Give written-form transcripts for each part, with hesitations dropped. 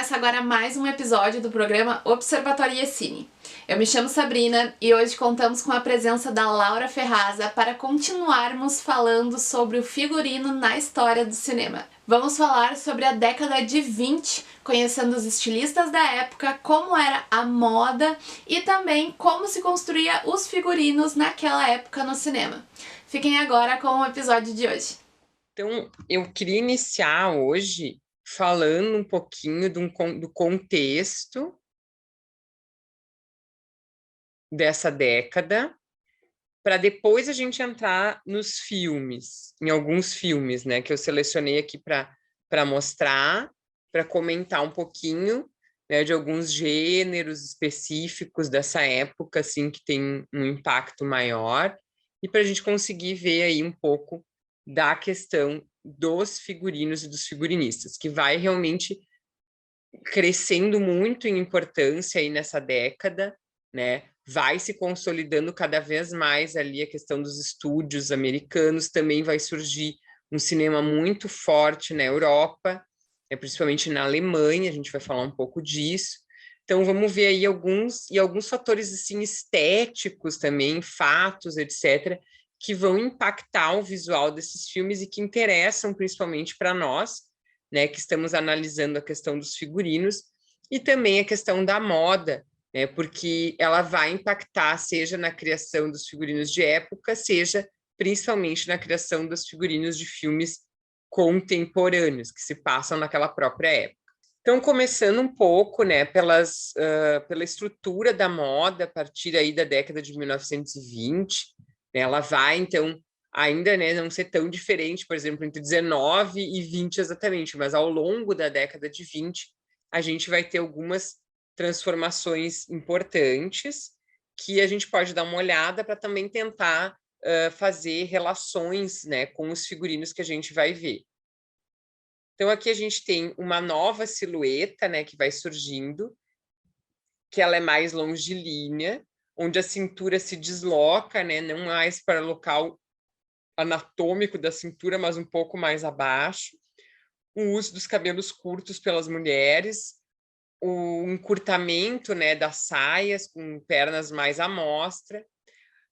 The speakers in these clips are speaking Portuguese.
Começa agora mais um episódio do programa Observatório Yesini. Eu me chamo Sabrina e hoje contamos com a presença da Laura Ferraza para continuarmos falando sobre o figurino na história do cinema. Vamos falar sobre a década de 20, conhecendo os estilistas da época, como era a moda e também como se construía os figurinos naquela época no cinema. Fiquem agora com o episódio de hoje. Então, eu queria iniciar hoje falando um pouquinho do contexto dessa década, para depois a gente entrar nos filmes, em alguns filmes, né, que eu selecionei aqui para mostrar, para comentar um pouquinho, né, de alguns gêneros específicos dessa época, assim, que tem um impacto maior, e para a gente conseguir ver aí um pouco da questão dos figurinos e dos figurinistas, que vai realmente crescendo muito em importância aí nessa década, né? Vai se consolidando cada vez mais ali a questão dos estúdios americanos, também vai surgir um cinema muito forte na Europa, né? Principalmente na Alemanha, a gente vai falar um pouco disso. Então vamos ver aí alguns fatores assim estéticos também, fatos, etc, que vão impactar o visual desses filmes e que interessam principalmente para nós, né, que estamos analisando a questão dos figurinos e também a questão da moda, né, porque ela vai impactar seja na criação dos figurinos de época, seja principalmente na criação dos figurinos de filmes contemporâneos, que se passam naquela própria época. Então, começando um pouco, né, pela estrutura da moda a partir aí da década de 1920, né, ela vai, então, ainda, né, não ser tão diferente, por exemplo, entre 19 e 20 exatamente, mas ao longo da década de 20, a gente vai ter algumas transformações importantes que a gente pode dar uma olhada para também tentar fazer relações, né, com os figurinos que a gente vai ver. Então, aqui a gente tem uma nova silhueta, né, que vai surgindo, que ela é mais longilínea, onde a cintura se desloca, né, não mais para o local anatômico da cintura, mas um pouco mais abaixo. O uso dos cabelos curtos pelas mulheres, o encurtamento, né, das saias com pernas mais à mostra,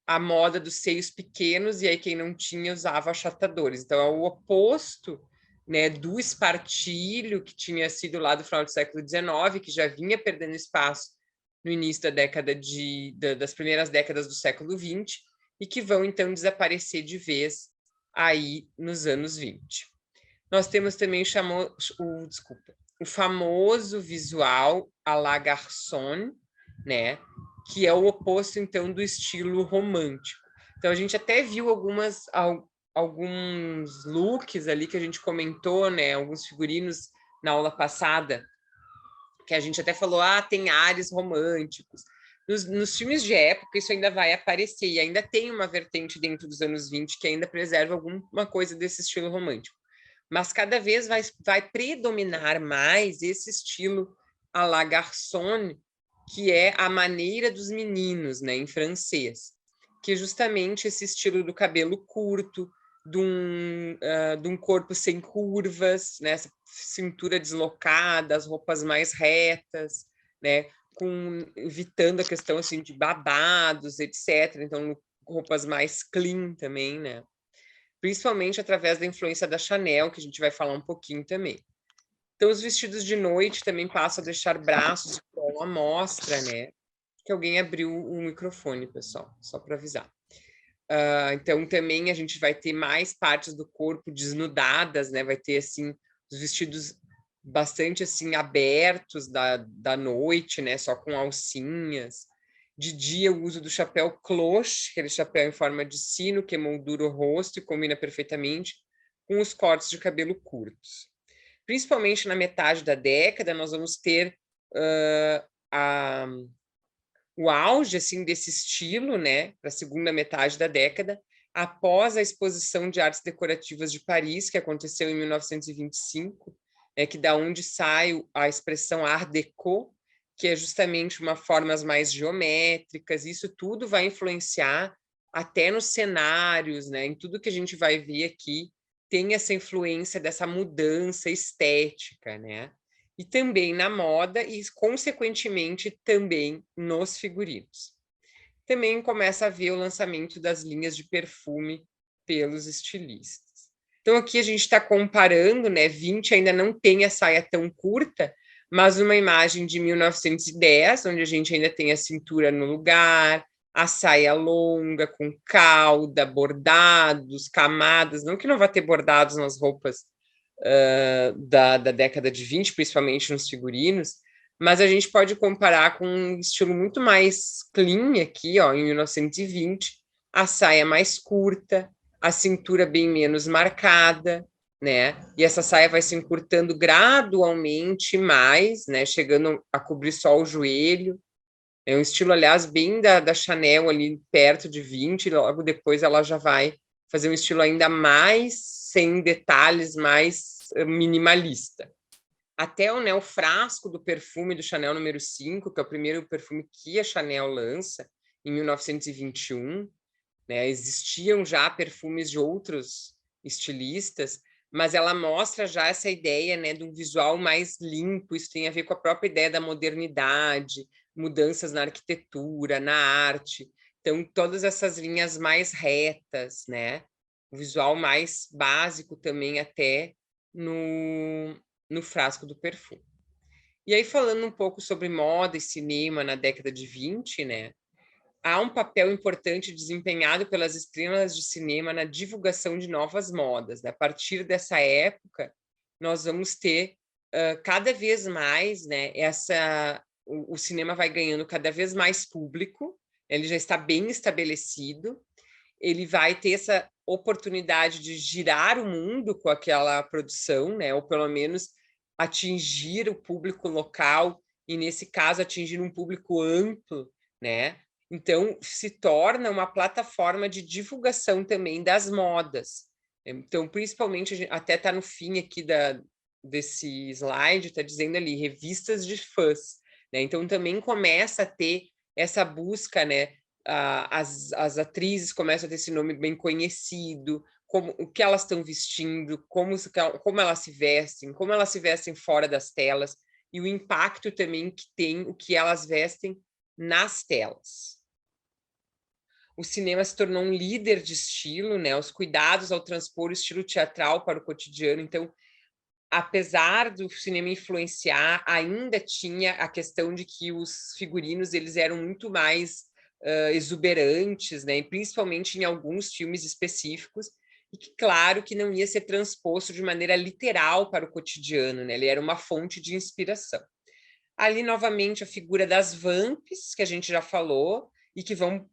a moda dos seios pequenos, e aí quem não tinha usava achatadores. Então, é o oposto, né, do espartilho que tinha sido lá do final do século XIX, que já vinha perdendo espaço no início da década das primeiras décadas do século XX, e que vão, então, desaparecer de vez aí nos anos 20. Nós temos também o famoso visual à la garçon, né, que é o oposto, então, do estilo romântico. Então, a gente até viu alguns looks ali que a gente comentou, né, alguns figurinos na aula passada, que a gente até falou, tem ares românticos. Nos filmes de época, isso ainda vai aparecer, e ainda tem uma vertente dentro dos anos 20 que ainda preserva alguma coisa desse estilo romântico. Mas cada vez vai predominar mais esse estilo à la garçon, que é a maneira dos meninos, né, em francês, que é justamente esse estilo do cabelo curto, de um corpo sem curvas, né, essa cintura deslocada, as roupas mais retas, né, evitando a questão assim de babados, etc. Então, roupas mais clean também, né? Principalmente através da influência da Chanel, que a gente vai falar um pouquinho também. Então, os vestidos de noite também passam a deixar braços com a mostra, né? Que alguém abriu o microfone, pessoal, só para avisar. Então, também a gente vai ter mais partes do corpo desnudadas, né? Vai ter, assim, os vestidos bastante, assim, abertos da noite, né? Só com alcinhas. De dia, o uso do chapéu cloche, aquele chapéu em forma de sino, que emoldura o rosto e combina perfeitamente com os cortes de cabelo curtos. Principalmente na metade da década, nós vamos ter o auge assim, desse estilo, né, para a segunda metade da década, após a Exposição de Artes Decorativas de Paris, que aconteceu em 1925, que da onde sai a expressão Art Deco, que é justamente uma formas mais geométricas. Isso tudo vai influenciar até nos cenários, né, em tudo que a gente vai ver aqui, tem essa influência dessa mudança estética, né? e também na moda e, consequentemente, também nos figurinos. Também começa a ver o lançamento das linhas de perfume pelos estilistas. Então, aqui a gente está comparando, né? 20 ainda não tem a saia tão curta, mas uma imagem de 1910, onde a gente ainda tem a cintura no lugar, a saia longa, com cauda, bordados, camadas. Não que não vá ter bordados nas roupas da década de 20, principalmente nos figurinos, mas a gente pode comparar com um estilo muito mais clean aqui, ó, em 1920, a saia mais curta, a cintura bem menos marcada, né? E essa saia vai se encurtando gradualmente mais, né? Chegando a cobrir só o joelho. É um estilo, aliás, bem da Chanel ali perto de 20, e logo depois ela já vai fazer um estilo ainda mais sem detalhes, mais minimalista. Até o frasco do perfume do Chanel número 5, que é o primeiro perfume que a Chanel lança, em 1921, né? Existiam já perfumes de outros estilistas, mas ela mostra já essa ideia, né, de um visual mais limpo. Isso tem a ver com a própria ideia da modernidade, mudanças na arquitetura, na arte. Então, todas essas linhas mais retas, né? O visual mais básico também até no frasco do perfume. E aí, falando um pouco sobre moda e cinema na década de 20, né? Há um papel importante desempenhado pelas estrelas de cinema na divulgação de novas modas, né? A partir dessa época, nós vamos ter cada vez mais, né? O cinema vai ganhando cada vez mais público, ele já está bem estabelecido, ele vai ter essa oportunidade de girar o mundo com aquela produção, né? Ou pelo menos atingir o público local e, nesse caso, atingir um público amplo, né? Então, se torna uma plataforma de divulgação também das modas. Então, principalmente, até está no fim aqui desse slide, está dizendo ali, revistas de fãs, né? Então, também começa a ter essa busca, né? As atrizes começam a ter esse nome bem conhecido, o que elas estão vestindo, como elas se vestem fora das telas, e o impacto também que tem o que elas vestem nas telas. O cinema se tornou um líder de estilo, né? Os cuidados ao transpor o estilo teatral para o cotidiano. Então, apesar do cinema influenciar, ainda tinha a questão de que os figurinos eles eram muito mais exuberantes, né? E principalmente em alguns filmes específicos, e que, claro, que não ia ser transposto de maneira literal para o cotidiano, né? Ele era uma fonte de inspiração. Ali, novamente, a figura das vamps, que a gente já falou, e que vão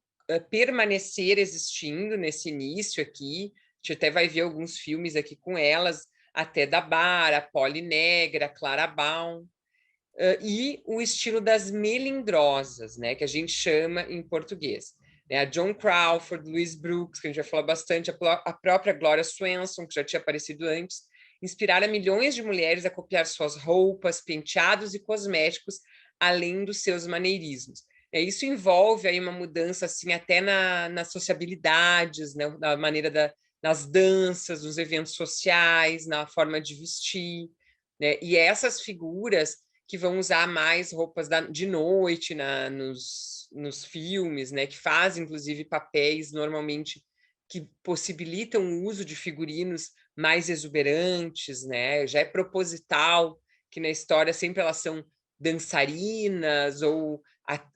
permanecer existindo nesse início aqui. A gente até vai ver alguns filmes aqui com elas, até da Bar, a Polly Negra, a Clara Baum. E o estilo das melindrosas, né, que a gente chama em português. A Joan Crawford, Louise Brooks, que a gente vai falar bastante, a própria Gloria Swanson, que já tinha aparecido antes, inspiraram milhões de mulheres a copiar suas roupas, penteados e cosméticos, além dos seus maneirismos. Isso envolve aí uma mudança assim até nas sociabilidades, né, na maneira nas danças, nos eventos sociais, na forma de vestir, né? E essas figuras que vão usar mais roupas de noite nos filmes, né? Que fazem, inclusive, papéis normalmente que possibilitam o uso de figurinos mais exuberantes, né? Já é proposital que na história sempre elas são dançarinas ou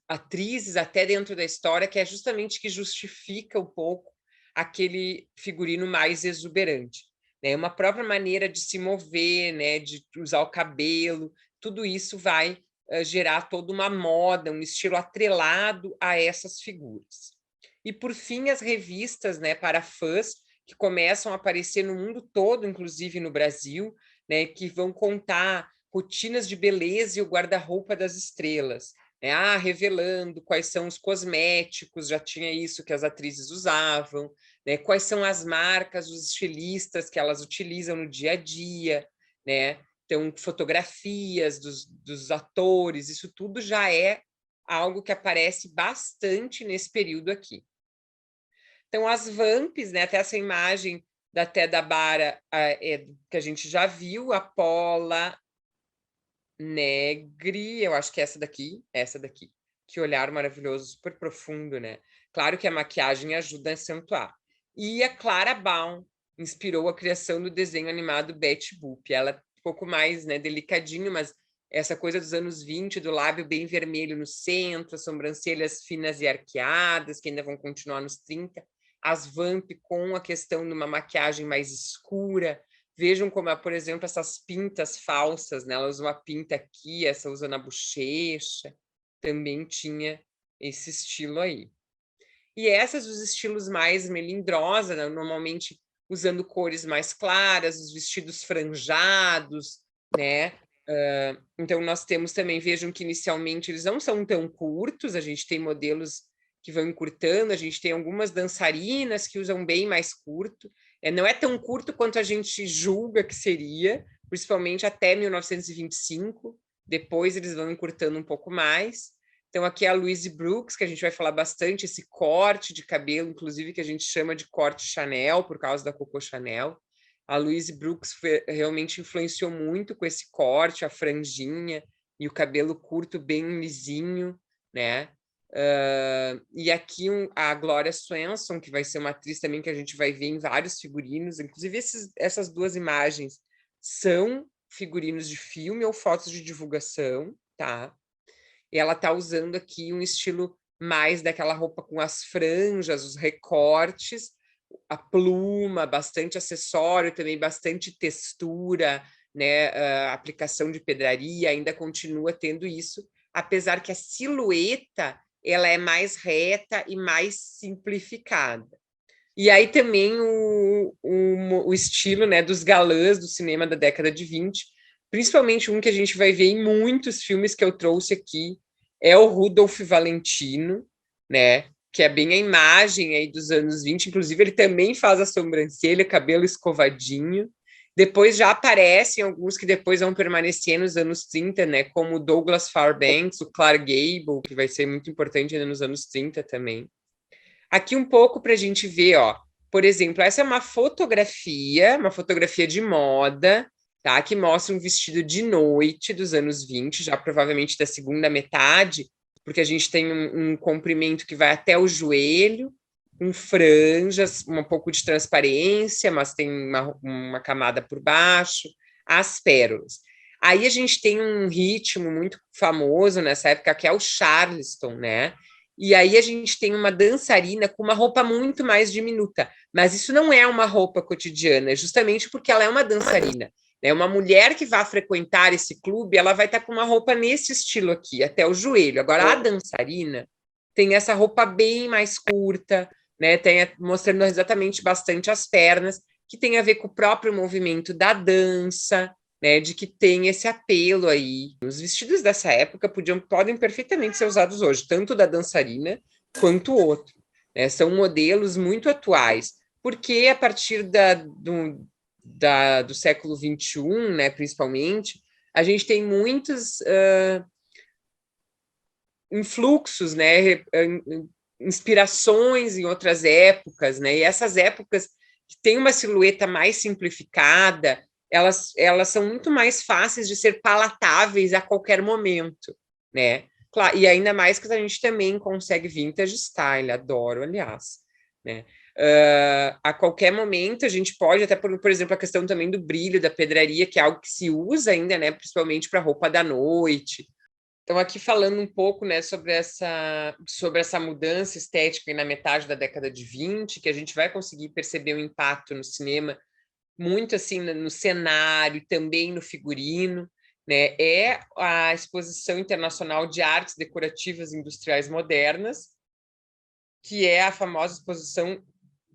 atrizes até dentro da história, que é justamente que justifica um pouco aquele figurino mais exuberante. Né? Uma própria maneira de se mover, né? De usar o cabelo, tudo isso vai gerar toda uma moda, um estilo atrelado a essas figuras. E, por fim, as revistas, né, para fãs, que começam a aparecer no mundo todo, inclusive no Brasil, né, que vão contar rotinas de beleza e o guarda-roupa das estrelas, né, revelando quais são os cosméticos, já tinha isso que as atrizes usavam, né, quais são as marcas, os estilistas que elas utilizam no dia a dia, né? Então, fotografias dos atores, isso tudo já é algo que aparece bastante nesse período aqui. Então, as vamps, né, até essa imagem da Teda Bara que a gente já viu, a Paula, Negri, eu acho que é essa daqui. Que olhar maravilhoso, super profundo, né? Claro que a maquiagem ajuda a acentuar. E a Clara Baum inspirou a criação do desenho animado Betty Boop. Ela é um pouco mais, né, delicadinho, mas essa coisa dos anos 20, do lábio bem vermelho no centro, as sobrancelhas finas e arqueadas, que ainda vão continuar nos 30, as Vamp com a questão de uma maquiagem mais escura. Vejam como, por exemplo, essas pintas falsas, né? Ela usa uma pinta aqui, essa usa na bochecha, também tinha esse estilo aí. E essas, os estilos mais melindrosa, né? Normalmente usando cores mais claras, os vestidos franjados, né? Então, nós temos também, vejam que inicialmente eles não são tão curtos, a gente tem modelos que vão encurtando, a gente tem algumas dançarinas que usam bem mais curto, não é tão curto quanto a gente julga que seria, principalmente até 1925, depois eles vão encurtando um pouco mais. Então, aqui é a Louise Brooks, que a gente vai falar bastante, esse corte de cabelo, inclusive, que a gente chama de corte Chanel, por causa da Coco Chanel. A Louise Brooks realmente influenciou muito com esse corte, a franjinha e o cabelo curto bem lisinho, né? E aqui a Gloria Swanson, que vai ser uma atriz também que a gente vai ver em vários figurinos, inclusive essas duas imagens são figurinos de filme ou fotos de divulgação, tá? E ela tá usando aqui um estilo mais daquela roupa com as franjas, os recortes, a pluma, bastante acessório, também bastante textura, né? A aplicação de pedraria ainda continua tendo isso, apesar que a silhueta ela é mais reta e mais simplificada. E aí também o estilo, né, dos galãs do cinema da década de 20, principalmente um que a gente vai ver em muitos filmes que eu trouxe aqui, é o Rudolph Valentino, né, que é bem a imagem aí dos anos 20, inclusive ele também faz a sobrancelha, cabelo escovadinho. Depois já aparecem alguns que depois vão permanecer nos anos 30, né, como o Douglas Fairbanks, o Clark Gable, que vai ser muito importante ainda nos anos 30 também. Aqui um pouco para a gente ver, ó. Por exemplo, essa é uma fotografia de moda, tá? Que mostra um vestido de noite dos anos 20, já provavelmente da segunda metade, porque a gente tem um comprimento que vai até o joelho, com franjas, um pouco de transparência, mas tem uma camada por baixo, as pérolas. Aí a gente tem um ritmo muito famoso nessa época, que é o Charleston, né? E aí a gente tem uma dançarina com uma roupa muito mais diminuta, mas isso não é uma roupa cotidiana, justamente porque ela é uma dançarina. É uma mulher que vai frequentar esse clube, ela vai estar com uma roupa nesse estilo aqui, até o joelho. Agora, a dançarina tem essa roupa bem mais curta, né? Mostrando exatamente bastante as pernas, que tem a ver com o próprio movimento da dança, né, de que tem esse apelo aí. Os vestidos dessa época podem perfeitamente ser usados hoje, tanto da dançarina quanto o outro. Né? São modelos muito atuais, porque a partir do século XXI, né, principalmente, a gente tem muitos influxos, né, inspirações em outras épocas, né, e essas épocas que têm uma silhueta mais simplificada, elas são muito mais fáceis de ser palatáveis a qualquer momento, né? Claro, e ainda mais que a gente também consegue vintage style, adoro, aliás, né? A qualquer momento a gente pode, até por exemplo, a questão também do brilho da pedraria, que é algo que se usa ainda, né? Principalmente para roupa da noite. Então, aqui falando um pouco, né, sobre essa mudança estética na metade da década de 20, que a gente vai conseguir perceber o impacto no cinema muito assim no cenário, também no figurino, né? É a Exposição Internacional de Artes Decorativas Industriais Modernas, que é a famosa exposição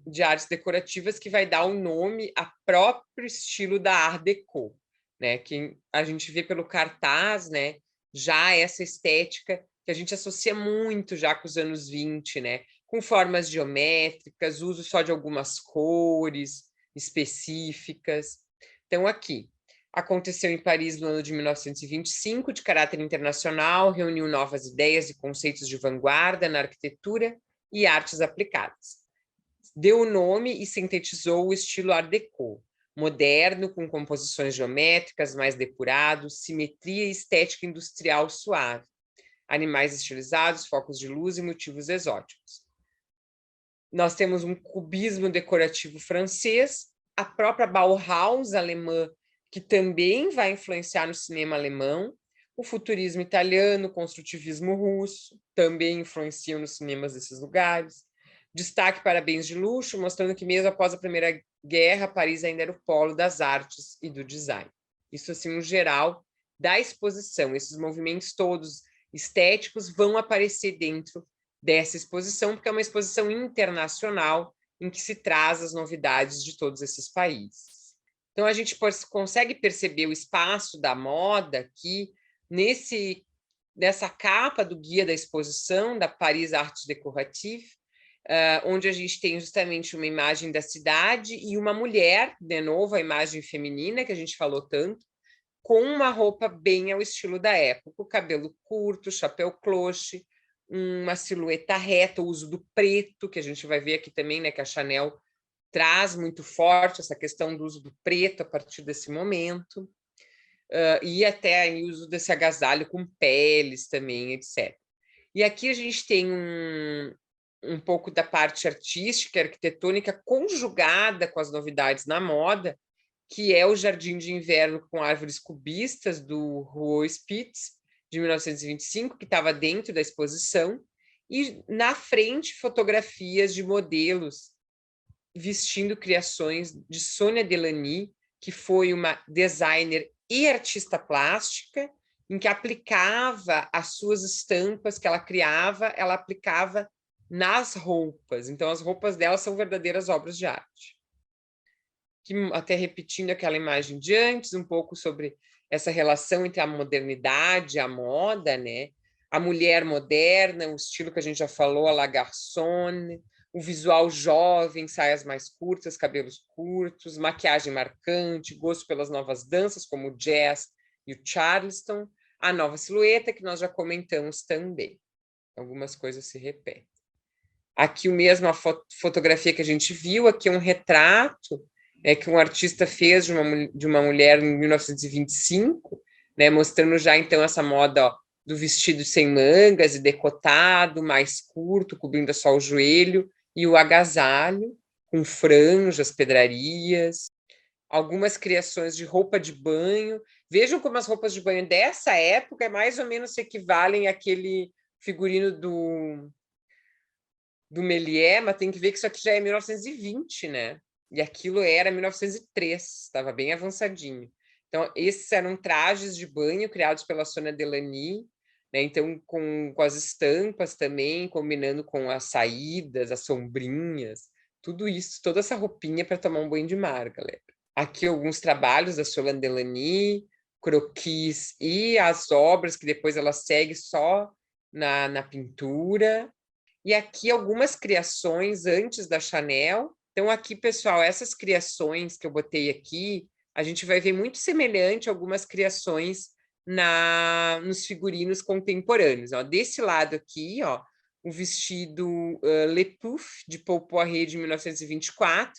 de artes decorativas que vai dar o nome a próprio estilo da Art Deco, né? Que a gente vê pelo cartaz, né? Já essa estética que a gente associa muito já com os anos 20, né? Com formas geométricas, uso só de algumas cores específicas. Então, aqui, aconteceu em Paris no ano de 1925, de caráter internacional, reuniu novas ideias e conceitos de vanguarda na arquitetura e artes aplicadas. Deu o nome e sintetizou o estilo Art Deco, moderno, com composições geométricas mais depurados, simetria e estética industrial suave, animais estilizados, focos de luz e motivos exóticos. Nós temos um cubismo decorativo francês, a própria Bauhaus alemã, que também vai influenciar no cinema alemão, o futurismo italiano, o construtivismo russo, também influenciam nos cinemas desses lugares. Destaque para bens de luxo, mostrando que mesmo após a Primeira Guerra, Paris ainda era o polo das artes e do design. Isso, assim, no geral, da exposição. Esses movimentos todos estéticos vão aparecer dentro dessa exposição, porque é uma exposição internacional em que se traz as novidades de todos esses países. Então, a gente consegue perceber o espaço da moda aqui nessa capa do guia da exposição da Paris Arts Décorative, onde a gente tem justamente uma imagem da cidade e uma mulher, de novo, a imagem feminina, que a gente falou tanto, com uma roupa bem ao estilo da época, o cabelo curto, chapéu cloche, uma silhueta reta, o uso do preto, que a gente vai ver aqui também, né, que a Chanel traz muito forte essa questão do uso do preto a partir desse momento, e até o uso desse agasalho com peles também, etc. E aqui a gente tem um pouco da parte artística, arquitetônica, conjugada com as novidades na moda, que é o Jardim de Inverno com árvores cubistas, do Rouault Spitz, de 1925, que estava dentro da exposição, e na frente fotografias de modelos vestindo criações de Sônia Delany, que foi uma designer e artista plástica, em que aplicava as suas estampas que ela criava, ela aplicava nas roupas. Então, as roupas dela são verdadeiras obras de arte. Que, até repetindo aquela imagem de antes, um pouco sobre essa relação entre a modernidade e a moda, né? A mulher moderna, o estilo que a gente já falou, a la garçonne, o visual jovem, saias mais curtas, cabelos curtos, maquiagem marcante, gosto pelas novas danças, como o jazz e o charleston, a nova silhueta, que nós já comentamos também. Algumas coisas se repetem. Aqui o mesmo, a fotografia que a gente viu, aqui é um retrato que um artista fez de uma mulher em 1925, né, mostrando já, então, essa moda, ó, do vestido sem mangas e decotado, mais curto, cobrindo só o joelho, e o agasalho, com franjas, pedrarias, algumas criações de roupa de banho. Vejam como as roupas de banho dessa época mais ou menos se equivalem àquele figurino do Méliès, mas tem que ver que isso aqui já é 1920, né? E aquilo era 1903, estava bem avançadinho. Então, esses eram trajes de banho criados pela Sônia Delany, né? Então, com as estampas também, combinando com as saídas, as sombrinhas, tudo isso, toda essa roupinha para tomar um banho de mar, galera. Aqui alguns trabalhos da Sônia Delany, croquis e as obras que depois ela segue só na pintura. E aqui algumas criações antes da Chanel. Então, aqui, pessoal, essas criações que eu botei aqui, a gente vai ver muito semelhante a algumas criações nos figurinos contemporâneos. Ó. Desse lado aqui, ó, o vestido Le Puff, de Paul Poiret, de 1924.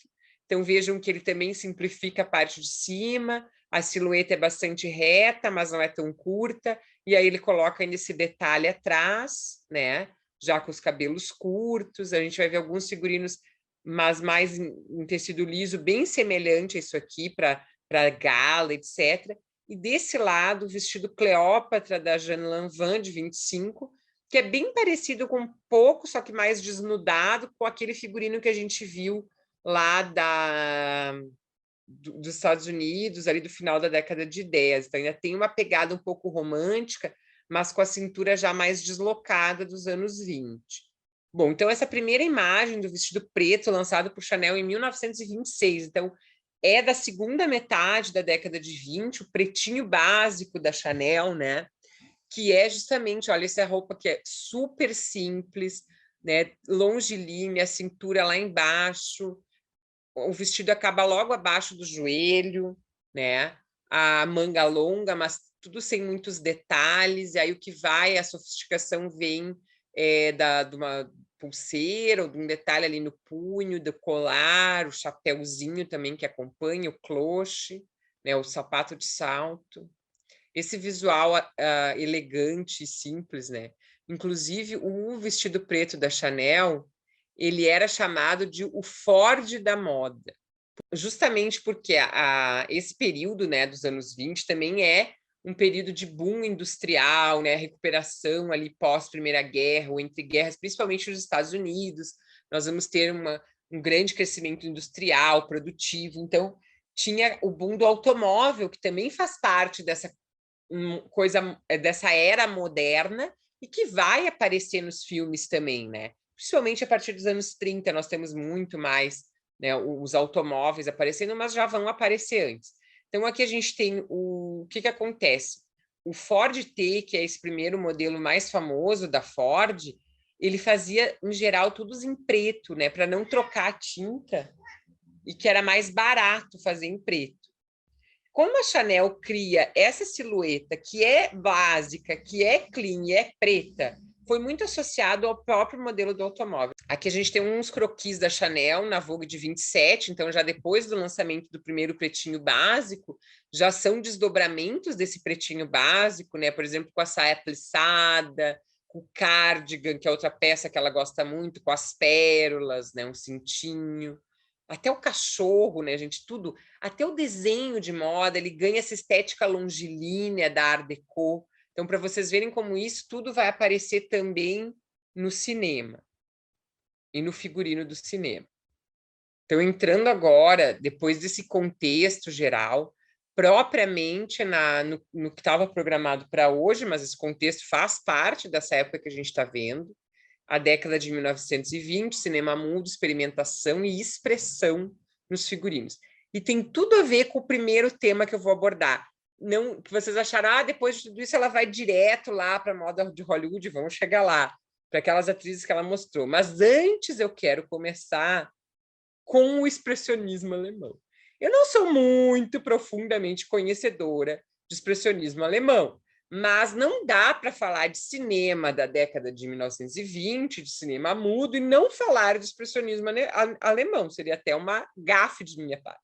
Então, vejam que ele também simplifica a parte de cima, a silhueta é bastante reta, mas não é tão curta, e aí ele coloca ainda esse detalhe atrás, né? Já com os cabelos curtos, a gente vai ver alguns figurinos, mas mais em tecido liso, bem semelhante a isso aqui, para gala, etc. E desse lado, o vestido Cleópatra, da Jeanne Lanvin, de 25, que é bem parecido com um pouco, só que mais desnudado, com aquele figurino que a gente viu lá dos Estados Unidos, ali do final da década de 10. Então, ainda tem uma pegada um pouco romântica, mas com a cintura já mais deslocada dos anos 20. Bom, então essa primeira imagem do vestido preto, lançado por Chanel em 1926, então é da segunda metade da década de 20, o pretinho básico da Chanel, né? Que é justamente, olha, essa roupa que é super simples, né? Longilínea, a cintura lá embaixo, o vestido acaba logo abaixo do joelho, né? A manga longa, mas tudo sem muitos detalhes, e aí o que vai, a sofisticação vem de uma pulseira ou de um detalhe ali no punho, do colar, o chapéuzinho também que acompanha, o cloche, né, o sapato de salto. Esse visual elegante e simples, né? Inclusive, o vestido preto da Chanel, ele era chamado de o Ford da moda, justamente porque esse período, né, dos anos 20 também é um período de boom industrial, né, recuperação ali pós-Primeira Guerra, ou entre guerras, principalmente nos Estados Unidos. Nós vamos ter um grande crescimento industrial, produtivo. Então, tinha o boom do automóvel, que também faz parte dessa dessa era moderna e que vai aparecer nos filmes também, né? Principalmente a partir dos anos 30, nós temos muito mais, né, os automóveis aparecendo, mas já vão aparecer antes. Então, aqui a gente tem o que acontece? O Ford T, que é esse primeiro modelo mais famoso da Ford, ele fazia, em geral, todos em preto, né, para não trocar a tinta, e que era mais barato fazer em preto. Como a Chanel cria essa silhueta que é básica, que é clean e é preta, foi muito associado ao próprio modelo do automóvel. Aqui a gente tem uns croquis da Chanel na Vogue de 27, então já depois do lançamento do primeiro pretinho básico, já são desdobramentos desse pretinho básico, né? Por exemplo, com a saia plissada, com o cardigan, que é outra peça que ela gosta muito, com as pérolas, né? Um cintinho. Até o cachorro, né, gente? Tudo. Até o desenho de moda, ele ganha essa estética longilínea da Art Deco. Então, para vocês verem como isso tudo vai aparecer também no cinema e no figurino do cinema. Então, entrando agora, depois desse contexto geral, propriamente no que estava programado para hoje, mas esse contexto faz parte dessa época que a gente está vendo, a década de 1920, cinema mudo, experimentação e expressão nos figurinos. E tem tudo a ver com o primeiro tema que eu vou abordar. Não que vocês acharam, depois de tudo isso ela vai direto lá para a moda de Hollywood, vamos chegar lá, para aquelas atrizes que ela mostrou. Mas antes eu quero começar com o expressionismo alemão. Eu não sou muito profundamente conhecedora de expressionismo alemão, mas não dá para falar de cinema da década de 1920, de cinema mudo, e não falar de expressionismo alemão. Seria até uma gafe de minha parte.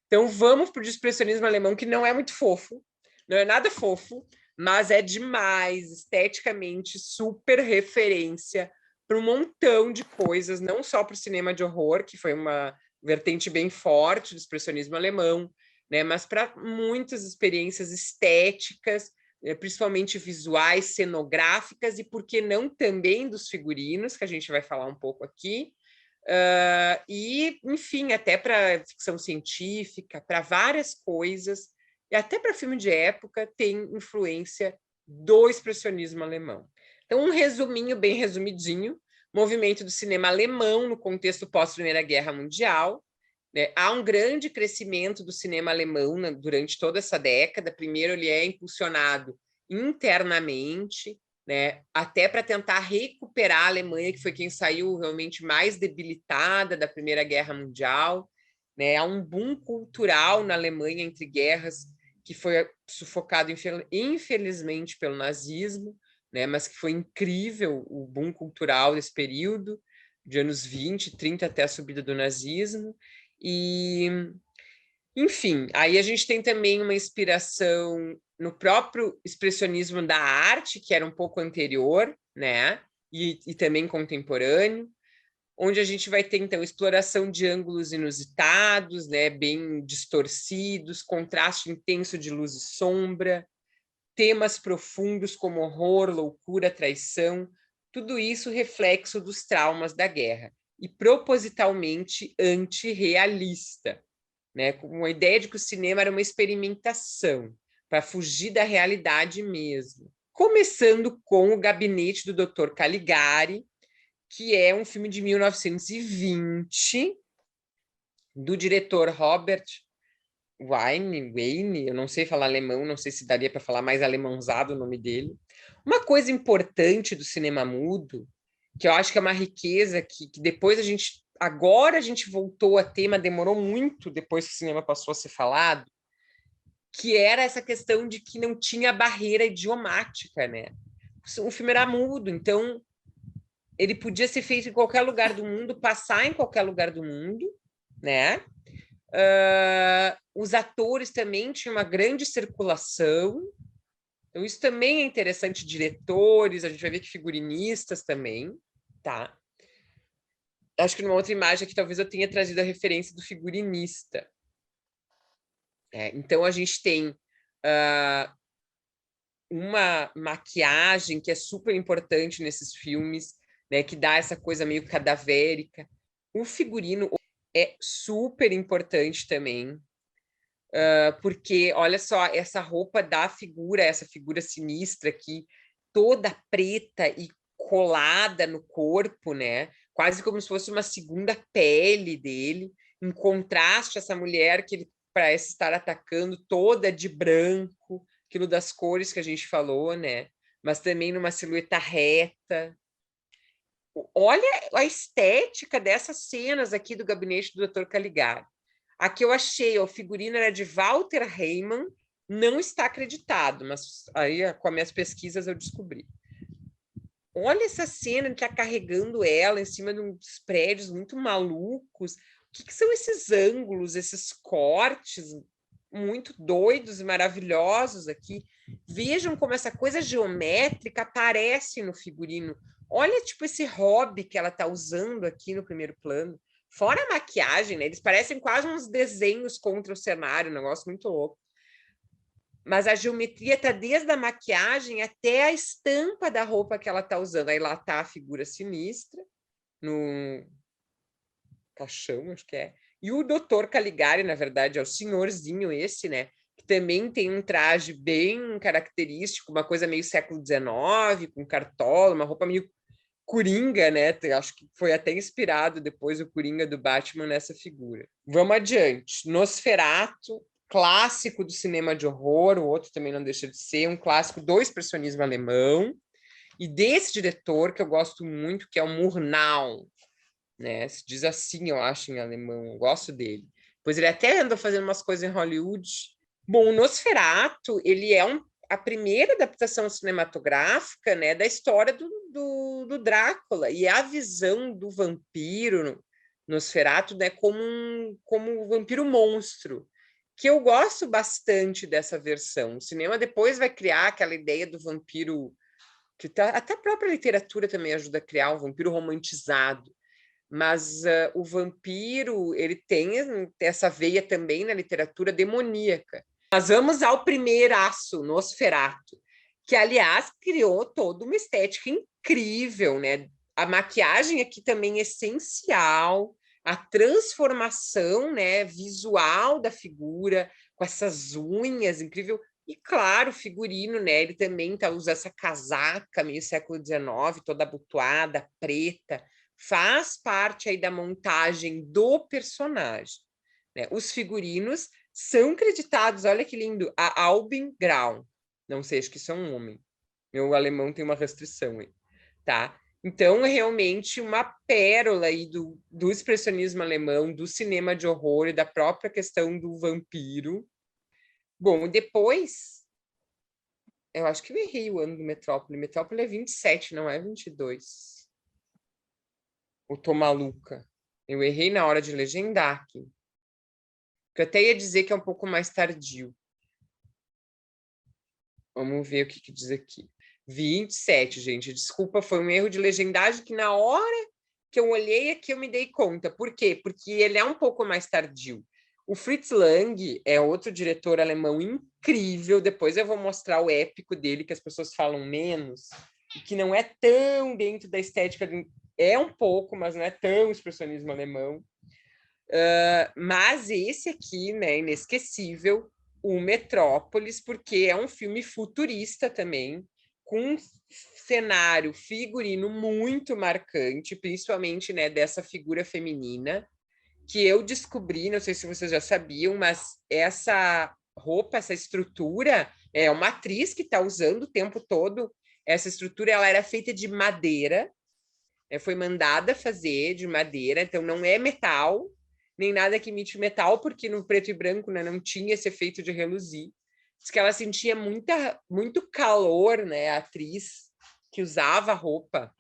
Então, vamos para o expressionismo alemão, que não é muito fofo, não é nada fofo, mas é demais, esteticamente, super referência para um montão de coisas, não só para o cinema de horror, que foi uma vertente bem forte do expressionismo alemão, né, mas para muitas experiências estéticas, principalmente visuais, cenográficas, e por que não também dos figurinos, que a gente vai falar um pouco aqui, e, enfim, até para ficção científica, para várias coisas, e até para filme de época, tem influência do expressionismo alemão. Então, um resuminho, bem resumidinho, movimento do cinema alemão no contexto pós-Primeira Guerra Mundial, né? Há um grande crescimento do cinema alemão durante toda essa década. Primeiro, ele é impulsionado internamente, né, até para tentar recuperar a Alemanha, que foi quem saiu realmente mais debilitada da Primeira Guerra Mundial. Né? Há um boom cultural na Alemanha entre guerras que foi sufocado, infelizmente, pelo nazismo, né, mas que foi incrível o boom cultural desse período, de anos 20, 30 até a subida do nazismo. E, enfim, aí a gente tem também uma inspiração no próprio expressionismo da arte, que era um pouco anterior, né? E também contemporâneo, onde a gente vai ter, então, exploração de ângulos inusitados, né? Bem distorcidos, contraste intenso de luz e sombra, temas profundos como horror, loucura, traição, tudo isso reflexo dos traumas da guerra, e propositalmente antirrealista, né? Com a ideia de que o cinema era uma experimentação, para fugir da realidade mesmo. Começando com O Gabinete do Dr. Caligari, que é um filme de 1920, do diretor Robert Wayne, eu não sei falar alemão, não sei se daria para falar mais alemãozado o nome dele. Uma coisa importante do cinema mudo, que eu acho que é uma riqueza que depois agora a gente voltou a ter, mas demorou muito depois que o cinema passou a ser falado, que era essa questão de que não tinha barreira idiomática, né? O filme era mudo, então ele podia ser feito em qualquer lugar do mundo, passar em qualquer lugar do mundo, né? Os atores também tinham uma grande circulação, então isso também é interessante, diretores, a gente vai ver que figurinistas também, tá? Acho que numa outra imagem aqui talvez eu tenha trazido a referência do figurinista. Então a gente tem uma maquiagem que é super importante nesses filmes, né, que dá essa coisa meio cadavérica. O figurino é super importante também, porque, olha só, essa roupa da figura, essa figura sinistra aqui, toda preta e colada no corpo, né? Quase como se fosse uma segunda pele dele, em contraste essa mulher que ele parece estar atacando toda de branco, aquilo das cores que a gente falou, né? Mas também numa silhueta reta. Olha a estética dessas cenas aqui do gabinete do Dr. Caligari. Aqui eu achei, o figurino era de Walter Reimann, não está acreditado, mas aí com as minhas pesquisas eu descobri. Olha essa cena, ele está carregando ela em cima de uns prédios muito malucos. O que são esses ângulos, esses cortes muito doidos e maravilhosos aqui? Vejam como essa coisa geométrica aparece no figurino. Olha, tipo, esse hobby que ela está usando aqui no primeiro plano. Fora a maquiagem, né? Eles parecem quase uns desenhos contra o cenário, um negócio muito louco. Mas a geometria está desde a maquiagem até a estampa da roupa que ela está usando. Aí lá está a figura sinistra, no caixão, acho que é. E o Dr. Caligari, na verdade, é o senhorzinho esse, né? Que também tem um traje bem característico, uma coisa meio século XIX, com cartola, uma roupa meio Coringa, né? Acho que foi até inspirado depois o Coringa do Batman nessa figura. Vamos adiante. Nosferatu, clássico do cinema de horror, o outro também não deixa de ser, um clássico do expressionismo alemão, e desse diretor que eu gosto muito, que é o Murnau, né? Se diz assim, eu acho, em alemão, eu gosto dele. Pois ele até anda fazendo umas coisas em Hollywood. Bom, o Nosferatu, ele é a primeira adaptação cinematográfica, né, da história do Drácula, e é a visão do vampiro Nosferatu, né, como um vampiro monstro, que eu gosto bastante dessa versão. O cinema depois vai criar aquela ideia do vampiro, que até a própria literatura também ajuda a criar um vampiro romantizado, mas o vampiro, ele tem essa veia também na literatura demoníaca. Mas vamos ao primeiraço, Nosferatu, que, aliás, criou toda uma estética incrível, né? A maquiagem aqui também é essencial, a transformação, né, visual da figura, com essas unhas, incrível. E, claro, o figurino, né? Ele também usa essa casaca meio século XIX, toda abotoada, preta, faz parte aí da montagem do personagem, né? Os figurinos são creditados, olha que lindo, a Albin Grau. Não sei, acho que isso é um homem. Meu alemão tem uma restrição aí, tá? Então, é realmente uma pérola aí do expressionismo alemão, do cinema de horror e da própria questão do vampiro. Bom, depois, eu acho que eu errei o ano do Metrópole. Metrópole é 27, não é 22. Eu tô maluca. Eu errei na hora de legendar aqui. Que eu até ia dizer que é um pouco mais tardio. Vamos ver o que diz aqui. 27, gente. Desculpa, foi um erro de legendagem que na hora que eu olhei aqui eu me dei conta. Por quê? Porque ele é um pouco mais tardio. O Fritz Lang é outro diretor alemão incrível. Depois eu vou mostrar o épico dele, que as pessoas falam menos, e que não é tão dentro da estética. É um pouco, mas não é tão expressionismo alemão. Mas esse aqui, né, inesquecível, o Metrópolis, porque é um filme futurista também, com um cenário figurino muito marcante, principalmente, né, dessa figura feminina, que eu descobri, não sei se vocês já sabiam, mas essa roupa, essa estrutura, é uma atriz que está usando o tempo todo. Essa estrutura, ela era feita de madeira, foi mandada fazer de madeira, então não é metal, nem nada que imite metal, porque no preto e branco, né, não tinha esse efeito de reluzir. Diz que ela sentia muito calor, né, a atriz que usava a roupa.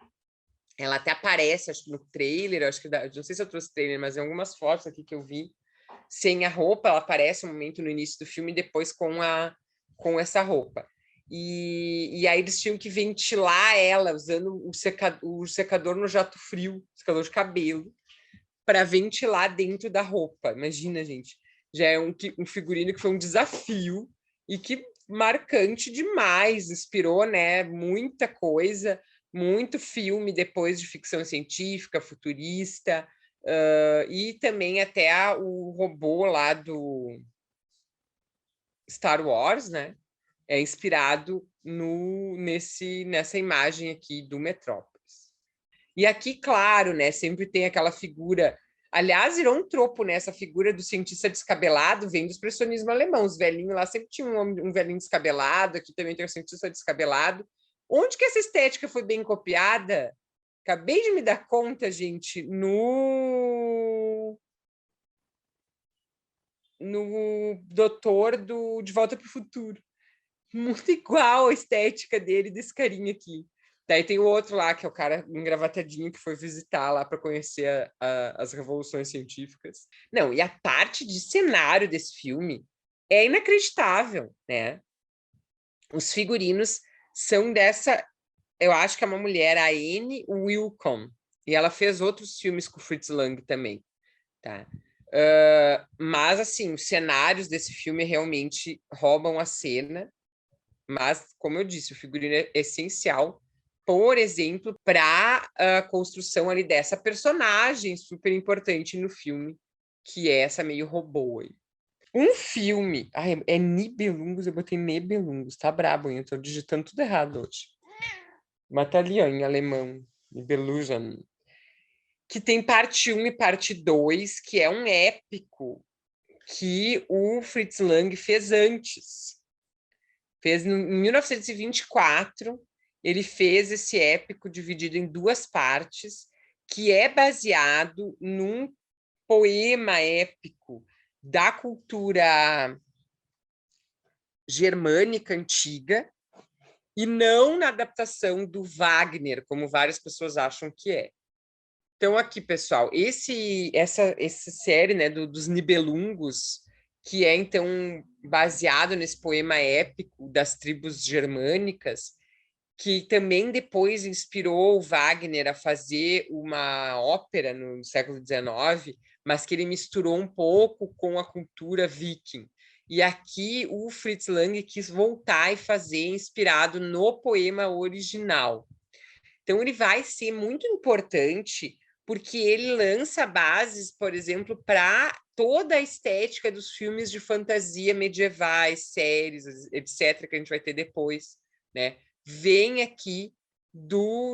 Ela até aparece, acho que no trailer, acho que não sei se eu trouxe trailer, mas em algumas fotos aqui que eu vi, sem a roupa, ela aparece um momento no início do filme e depois com essa roupa. E aí eles tinham que ventilar ela usando o secador no jato frio, secador de cabelo, para ventilar dentro da roupa. Imagina, gente. Já é um figurino que foi um desafio e que marcante demais, inspirou, né, muita coisa, muito filme depois de ficção científica, futurista, e também até o robô lá do Star Wars, né, é inspirado nessa imagem aqui do Metrópolis. E aqui, claro, né, sempre tem aquela figura. Aliás, virou um tropo, né? Essa figura do cientista descabelado vem do expressionismo alemão. Os velhinhos lá sempre tinham um velhinho descabelado, aqui também tem o cientista descabelado. Onde que essa estética foi bem copiada? Acabei de me dar conta, gente, no Doutor De Volta para o Futuro. Muito igual a estética dele, desse carinha aqui. Daí tem o outro lá, que é o cara engravatadinho que foi visitar lá para conhecer as revoluções científicas. Não, e a parte de cenário desse filme é inacreditável, né? Os figurinos são dessa... Eu acho que é uma mulher, a Anne Wilcom, e ela fez outros filmes com o Fritz Lang também, tá? Mas, assim, os cenários desse filme realmente roubam a cena, mas, como eu disse, o figurino é essencial, por exemplo, para a construção ali dessa personagem super importante no filme, que é essa meio robô aí. Um filme... Ai, é Nibelungos, eu botei Nebelungos, tá brabo, hein? Eu tô digitando tudo errado hoje. Mas tá ali, ó, em alemão, Nibelungen, que tem parte 1 e parte 2, que é um épico que o Fritz Lang fez antes. Fez em 1924, ele fez esse épico dividido em 2 partes, que é baseado num poema épico da cultura germânica antiga, e não na adaptação do Wagner, como várias pessoas acham que é. Então, aqui, pessoal, essa série, né, dos Nibelungos, que é, então, baseado nesse poema épico das tribos germânicas, que também depois inspirou o Wagner a fazer uma ópera no século XIX, mas que ele misturou um pouco com a cultura viking. E aqui o Fritz Lang quis voltar e fazer inspirado no poema original. Então, ele vai ser muito importante porque ele lança bases, por exemplo, para toda a estética dos filmes de fantasia medievais, séries, etc., que a gente vai ter depois, né? Vem aqui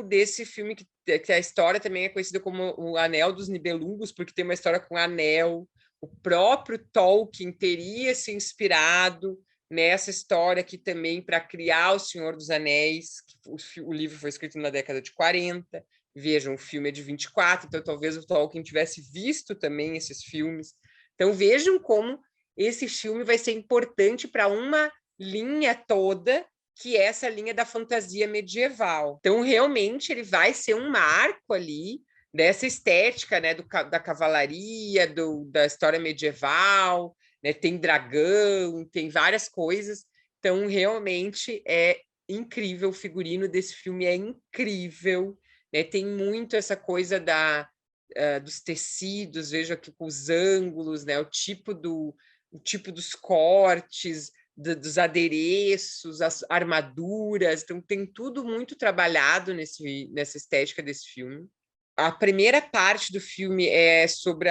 desse filme que a história também é conhecida como o Anel dos Nibelungos, porque tem uma história com anel. O próprio Tolkien teria se inspirado nessa história aqui também para criar O Senhor dos Anéis, que o livro foi escrito na década de 40. Vejam, o filme é de 24, então talvez o Tolkien tivesse visto também esses filmes. Então vejam como esse filme vai ser importante para uma linha toda, que é essa linha da fantasia medieval. Então, realmente, ele vai ser um marco ali dessa estética, né, da cavalaria, da história medieval, né, tem dragão, tem várias coisas. Então, realmente, é incrível. O figurino desse filme é incrível, né? Tem muito essa coisa dos tecidos, veja aqui com os ângulos, né, o tipo dos cortes, dos adereços, as armaduras, então tem tudo muito trabalhado nessa estética desse filme. A primeira parte do filme é sobre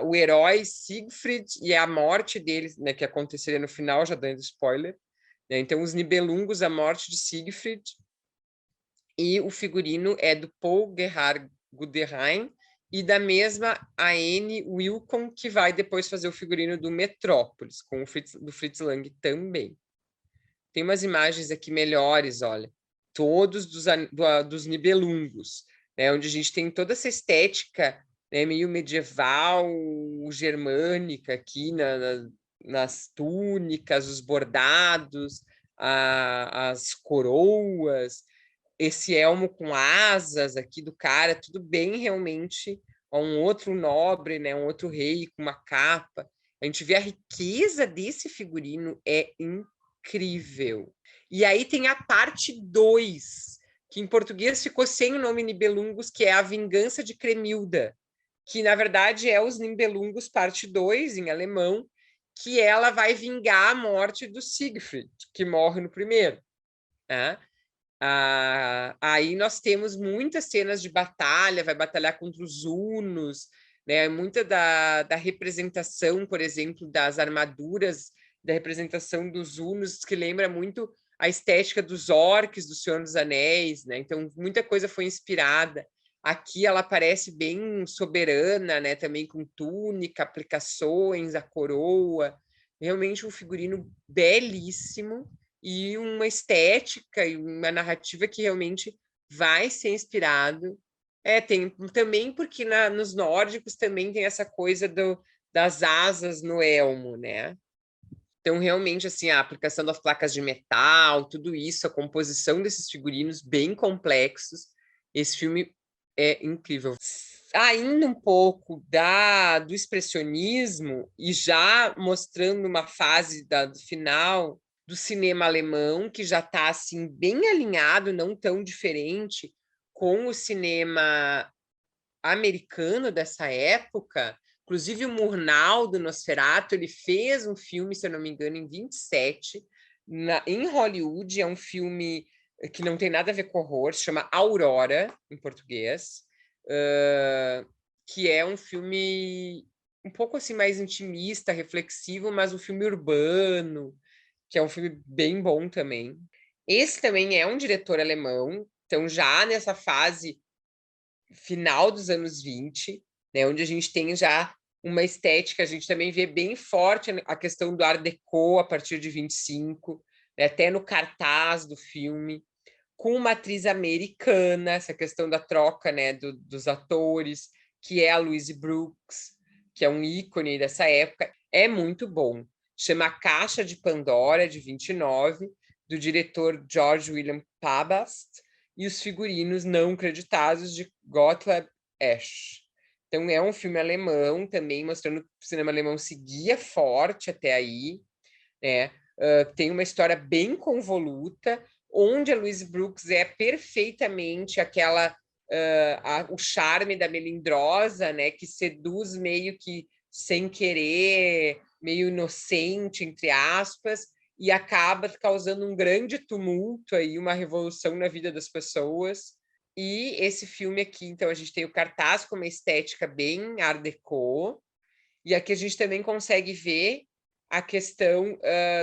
o herói Siegfried e a morte dele, né, que aconteceria no final, já dando spoiler, né? Então, os Nibelungos, a morte de Siegfried, e o figurino é do Paul Gerhard Guggenheim e da mesma Anne Wilcom, que vai depois fazer o figurino do Metrópolis, com do Fritz Lang também. Tem umas imagens aqui melhores, olha, todos dos Nibelungos, né, onde a gente tem toda essa estética, né, meio medieval, germânica aqui nas túnicas, os bordados, as coroas. esse elmo com asas aqui do cara, tudo bem realmente um outro nobre, né, um outro rei com uma capa. A gente vê a riqueza desse figurino, é incrível. E aí tem a parte 2, que em português ficou sem o nome Nibelungos, que é A Vingança de Cremilda, que na verdade é os Nibelungos parte 2 em alemão, que ela vai vingar a morte do Siegfried, que morre no primeiro, né? Aí nós temos muitas cenas de batalha, vai batalhar contra os hunos, né? Muita da representação, por exemplo, das armaduras, da representação dos hunos, que lembra muito a estética dos orques do Senhor dos Anéis, né? Então, muita coisa foi inspirada. Aqui ela parece bem soberana, né? Também com túnica, aplicações, a coroa. Realmente um figurino belíssimo e uma estética e uma narrativa que realmente vai ser inspirado. Tem também porque nos nórdicos também tem essa coisa das asas no elmo, né? Então, realmente, assim, a aplicação das placas de metal, tudo isso, a composição desses figurinos bem complexos, esse filme é incrível. Ainda um pouco do expressionismo e já mostrando uma fase do final do cinema alemão, que já está assim, bem alinhado, não tão diferente com o cinema americano dessa época. Inclusive o Murnau, do Nosferatu, ele fez um filme, se eu não me engano, em 27, em Hollywood. É um filme que não tem nada a ver com horror, se chama Aurora, em português, que é um filme um pouco assim mais intimista, reflexivo, mas um filme urbano, que é um filme bem bom também. Esse também é um diretor alemão, então já nessa fase final dos anos 20, né, onde a gente tem já uma estética, a gente também vê bem forte a questão do Art Deco a partir de 25, né, até no cartaz do filme, com uma atriz americana, essa questão da troca, né, dos atores, que é a Louise Brooks, que é um ícone dessa época. É muito bom. Chama Caixa de Pandora, de 29, do diretor George William Pabast, e os figurinos não creditados de Gottlieb Esch. Então, é um filme alemão também, mostrando que o cinema alemão seguia forte até aí, né? Tem uma história bem convoluta, onde a Louise Brooks é perfeitamente aquela o charme da melindrosa, né, que seduz meio que sem querer, meio inocente, entre aspas, e acaba causando um grande tumulto aí, uma revolução na vida das pessoas. E esse filme aqui, então, a gente tem o cartaz com uma estética bem art déco, e aqui a gente também consegue ver a questão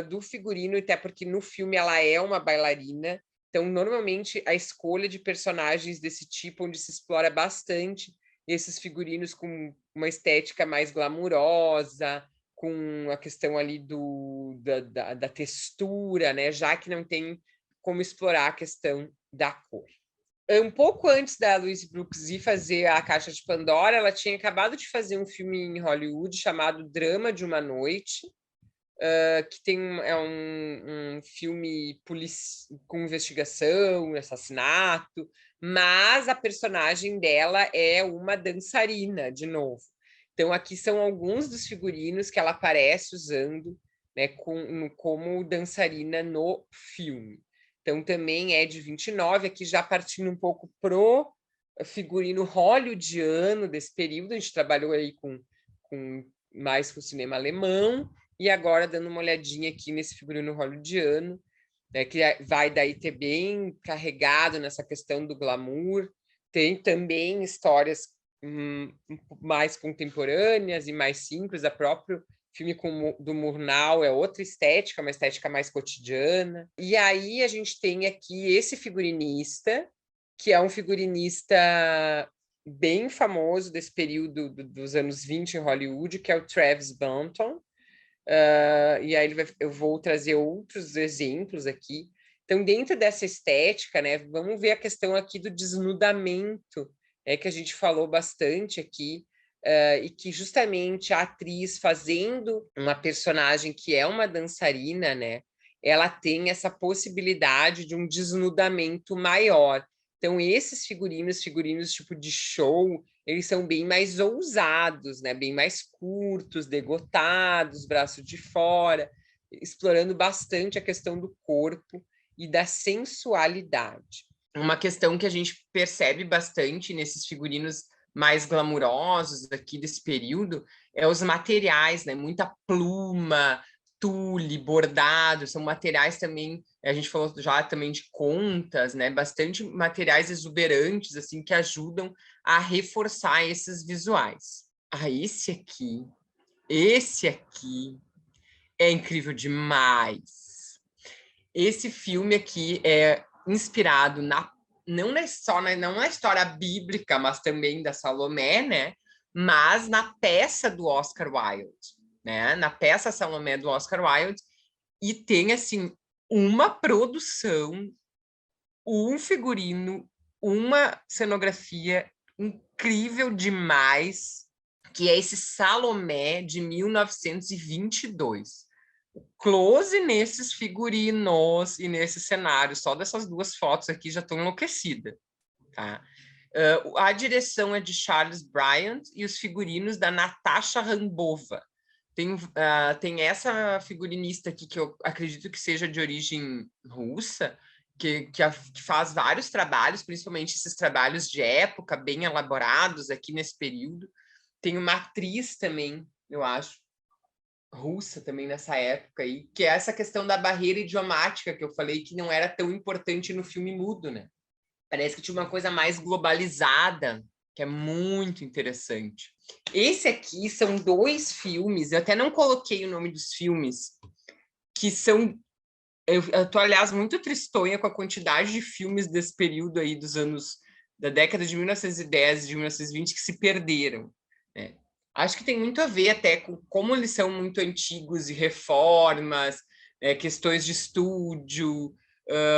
do figurino, até porque no filme ela é uma bailarina, então normalmente a escolha de personagens desse tipo, onde se explora bastante esses figurinos com uma estética mais glamurosa, com a questão ali da textura, né? Já que não tem como explorar a questão da cor. Um pouco antes da Louise Brooks ir fazer a Caixa de Pandora, ela tinha acabado de fazer um filme em Hollywood chamado Drama de uma Noite, que é um filme com investigação, assassinato, mas a personagem dela é uma dançarina, de novo. Então, aqui são alguns dos figurinos que ela aparece usando, né, como dançarina no filme. Então, também é de 29, aqui já partindo um pouco pro figurino hollywoodiano desse período. A gente trabalhou aí mais com o cinema alemão, e agora dando uma olhadinha aqui nesse figurino hollywoodiano, né, que vai daí ter bem carregado nessa questão do glamour. Tem também histórias mais contemporâneas e mais simples. A próprio filme do Murnau é outra estética, uma estética mais cotidiana. E aí a gente tem aqui esse figurinista, que é um figurinista bem famoso desse período dos anos 20 em Hollywood, que é o Travis Banton. E aí eu vou trazer outros exemplos aqui. Então, dentro dessa estética, né, vamos ver a questão aqui do desnudamento, que a gente falou bastante aqui, e que justamente a atriz fazendo uma personagem que é uma dançarina, né, ela tem essa possibilidade de um desnudamento maior. Então, esses figurinos tipo de show, eles são bem mais ousados, né? Bem mais curtos, degotados, braço de fora, explorando bastante a questão do corpo e da sensualidade. Uma questão que a gente percebe bastante nesses figurinos mais glamurosos aqui desse período é os materiais, né? Muita pluma, tule, bordado, são materiais também, a gente falou já também de contas, né? Bastante materiais exuberantes, assim, que ajudam a reforçar esses visuais. Ah, esse aqui é incrível demais. Esse filme aqui é inspirado não na história bíblica, mas também da Salomé, né? Mas na peça do Oscar Wilde, né? Na peça Salomé do Oscar Wilde, e tem assim uma produção, um figurino, uma cenografia incrível demais, que é esse Salomé de 1922. Close nesses figurinos e nesse cenário, só dessas duas fotos aqui já estou enlouquecida, tá? A direção é de Charles Bryant e os figurinos da Natasha Rambova. Tem essa figurinista aqui, que eu acredito que seja de origem russa, que faz vários trabalhos, principalmente esses trabalhos de época, bem elaborados aqui nesse período. Tem uma atriz também, eu acho, russa também nessa época, aí, que é essa questão da barreira idiomática que eu falei que não era tão importante no filme mudo, né? Parece que tinha uma coisa mais globalizada, que é muito interessante. Esse aqui são 2 filmes, eu até não coloquei o nome dos filmes, que são... Eu tô, aliás, muito tristonha com a quantidade de filmes desse período aí dos anos... da década de 1910 e de 1920 que se perderam, né? Acho que tem muito a ver até com como eles são muito antigos e reformas, questões de estúdio,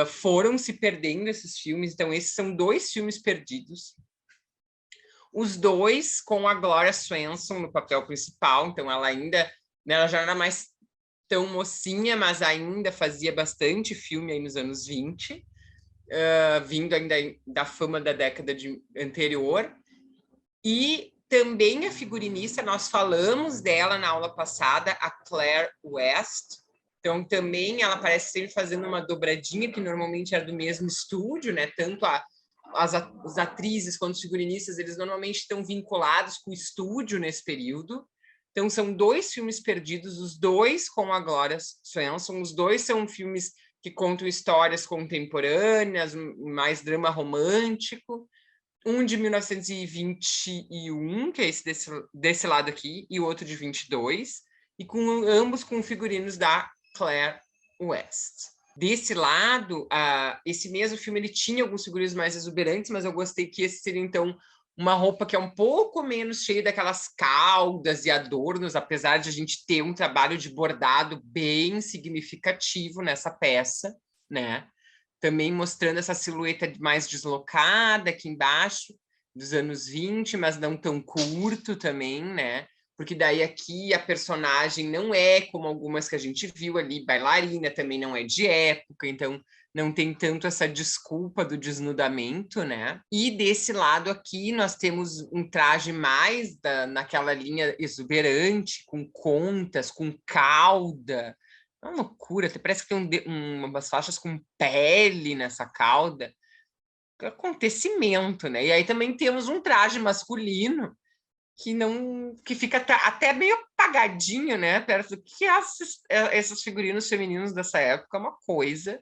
foram se perdendo esses filmes. Então, esses são 2 filmes perdidos. Os 2 com a Gloria Swanson no papel principal. Então, ela ainda, né, ela já não era mais tão mocinha, mas ainda fazia bastante filme aí nos anos 20, vindo ainda da fama da década anterior. E também a figurinista, nós falamos dela na aula passada, a Claire West. Então, também ela parece sempre fazendo uma dobradinha, que normalmente era do mesmo estúdio, né? Tanto as atrizes quanto os figurinistas, eles normalmente estão vinculados com o estúdio nesse período. Então, são 2 filmes perdidos, os 2 com a Gloria Swanson. Os 2 são filmes que contam histórias contemporâneas, mais drama romântico. Um de 1921, que é esse desse lado aqui, e o outro de 22, e ambos com figurinos da Claire West. Desse lado, esse mesmo filme ele tinha alguns figurinos mais exuberantes, mas eu gostei que esse seria, então, uma roupa que é um pouco menos cheia daquelas caudas e adornos, apesar de a gente ter um trabalho de bordado bem significativo nessa peça, né? Também mostrando essa silhueta mais deslocada aqui embaixo, dos anos 20, mas não tão curto também, né? Porque daí aqui a personagem não é como algumas que a gente viu ali, bailarina, também não é de época, então não tem tanto essa desculpa do desnudamento, né? E desse lado aqui nós temos um traje mais naquela linha exuberante, com contas, com cauda. É uma loucura, parece que tem umas faixas com pele nessa cauda. Acontecimento, né? E aí também temos um traje masculino que fica até meio apagadinho, né? Perto do que esses figurinos femininos dessa época, é uma coisa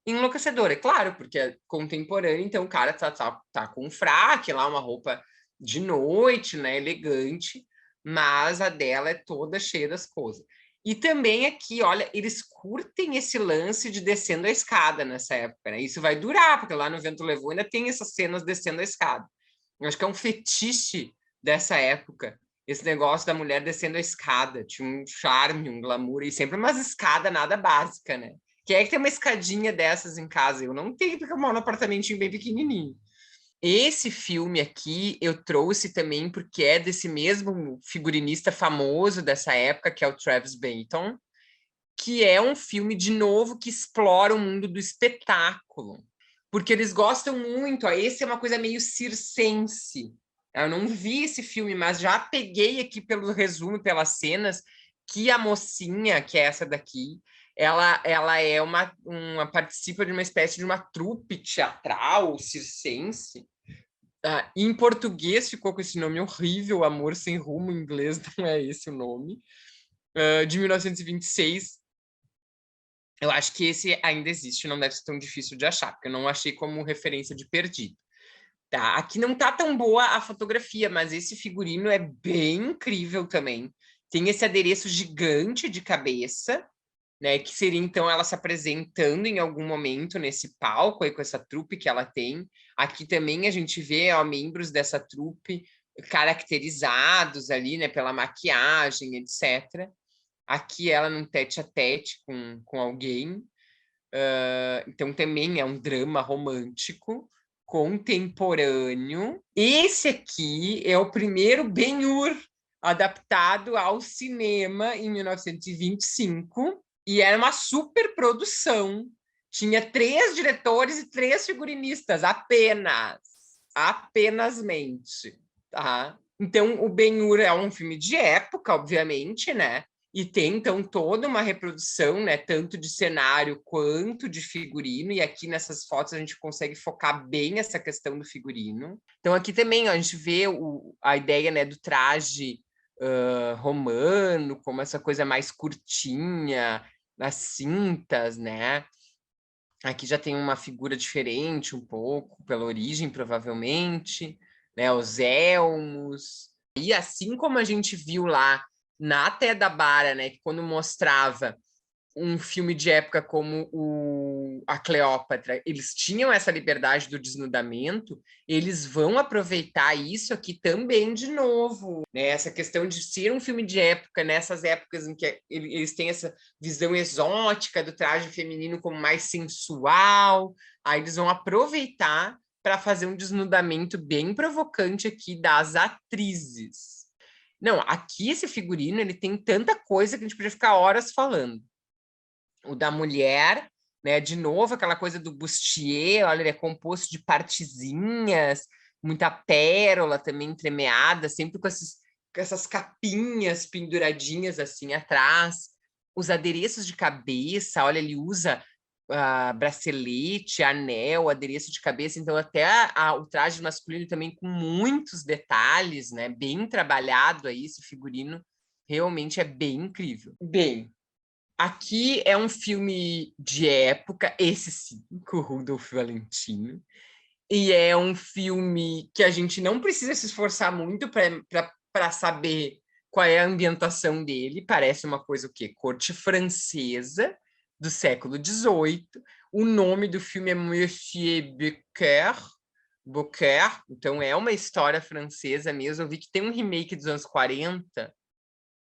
enlouquecedora. É claro, porque é contemporâneo, então o cara tá com um fraque lá, uma roupa de noite, né? Elegante, mas a dela é toda cheia das coisas. E também aqui, olha, eles curtem esse lance de descendo a escada nessa época, né? Isso vai durar, porque lá no Vento Levou ainda tem essas cenas descendo a escada. Eu acho que é um fetiche dessa época, esse negócio da mulher descendo a escada. Tinha um charme, um glamour, e sempre umas escadas nada básica, né? Quem é que tem uma escadinha dessas em casa? Eu não tenho, porque eu moro num apartamentinho bem pequenininho. Esse filme aqui eu trouxe também porque é desse mesmo figurinista famoso dessa época, que é o Travis Banton. que é um filme, de novo, que explora o mundo do espetáculo. Porque eles gostam muito, esse é uma coisa meio circense. Eu não vi esse filme, mas já peguei aqui pelo resumo, pelas cenas, que a mocinha, que é essa daqui, ela é uma participa de uma espécie de uma trupe teatral circense. Em português ficou com esse nome horrível, Amor Sem Rumo, em inglês não é esse o nome, de 1926. Eu acho que esse ainda existe, não deve ser tão difícil de achar, porque eu não achei como referência de Perdido. Tá? Aqui não tá tão boa a fotografia, mas esse figurino é bem incrível também. Tem esse adereço gigante de cabeça, né? Que seria então ela se apresentando em algum momento nesse palco aí com essa trupe que ela tem. Aqui também a gente vê, ó, membros dessa trupe caracterizados ali, né? Pela maquiagem, etc. Aqui ela num tete-a-tete com alguém. Então também é um drama romântico contemporâneo. Esse aqui é o primeiro Ben-Hur adaptado ao cinema em 1925 e era uma superprodução. Tinha 3 diretores e 3 figurinistas, apensmente, tá? Então, o Ben-Hur é um filme de época, obviamente, né? E tem, então, toda uma reprodução, né, tanto de cenário quanto de figurino, e aqui nessas fotos a gente consegue focar bem essa questão do figurino. Então, aqui também ó, a gente vê a ideia, né, do traje romano, como essa coisa mais curtinha, as cintas, né? Aqui já tem uma figura diferente um pouco, pela origem, provavelmente, né? Os elmos. E assim como a gente viu lá na Teda Bara, né, que quando mostrava um filme de época como a Cleópatra, eles tinham essa liberdade do desnudamento, eles vão aproveitar isso aqui também de novo, né? Essa questão de ser um filme de época, nessas épocas em que eles têm essa visão exótica do traje feminino como mais sensual, aí eles vão aproveitar para fazer um desnudamento bem provocante aqui das atrizes. Não, aqui esse figurino, ele tem tanta coisa que a gente podia ficar horas falando. O da mulher, né? De novo, aquela coisa do bustier, olha, ele é composto de partezinhas, muita pérola também entremeada, sempre com essas capinhas penduradinhas assim atrás. Os adereços de cabeça, olha, ele usa bracelete, anel, adereço de cabeça, então até o traje masculino também com muitos detalhes, né? Bem trabalhado aí, esse figurino realmente é bem incrível. Bem, aqui é um filme de época, esse sim, com o Rudolph Valentino, e é um filme que a gente não precisa se esforçar muito para saber qual é a ambientação dele. Parece uma coisa o quê? Corte francesa do século XVIII. O nome do filme é Monsieur Beaucaire, então é uma história francesa mesmo. Eu vi que tem um remake dos anos 40.